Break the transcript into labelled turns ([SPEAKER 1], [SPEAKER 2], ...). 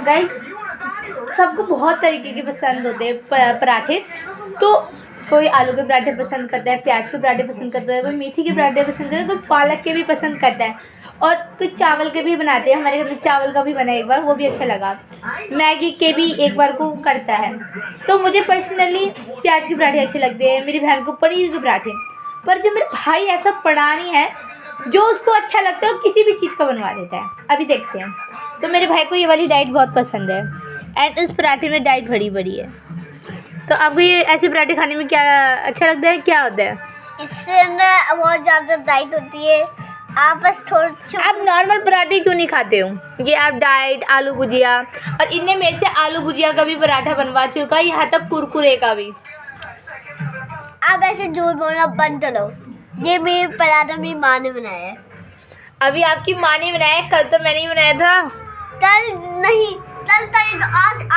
[SPEAKER 1] तो गाइस सबको बहुत तरीके के पसंद होते हैं पराठे। तो कोई आलू के पराठे पसंद करता है, प्याज के पराठे पसंद करता है, कोई मेथी के पराठे पसंद करता है, कोई पालक के भी पसंद करता है और कोई चावल के भी बनाते हैं। हमारे घर में चावल का भी बना एक बार, वो भी अच्छा लगा। मैगी के भी एक बार को करता है। तो मुझे पर्सनली प्याज के पराठे अच्छे लगते हैं, मेरी बहन को पनीर के पराठे। पर जो मेरे भाई ऐसा पढ़ानी है जो उसको अच्छा लगता है वो किसी भी चीज़ का बनवा देता है। अभी देखते हैं। तो मेरे भाई को ये वाली डाइट बहुत पसंद है एंड इस पराठे में डाइट भरी भरी है। तो आपको ये ऐसे पराठे खाने में क्या अच्छा लगता है, क्या होता है?
[SPEAKER 2] इससे ना बहुत ज़्यादा डाइट होती है। आप बस
[SPEAKER 1] आप नॉर्मल पराठे क्यों नहीं खाते हो? ये आप डाइट आलू भुजिया, और इनने मेरे से आलू भुजिया का भी पराठा बनवा चुका है, यहाँ तक कुरकुरे का भी।
[SPEAKER 2] आप ऐसे झूठ बोलना बंद करो। ये मेरे पराठा मेरी माँ ने बनाया है।
[SPEAKER 1] अभी आपकी माँ ने बनाया है, कल तो मैंने ही बनाया था।
[SPEAKER 2] कल नहीं, कल तो आज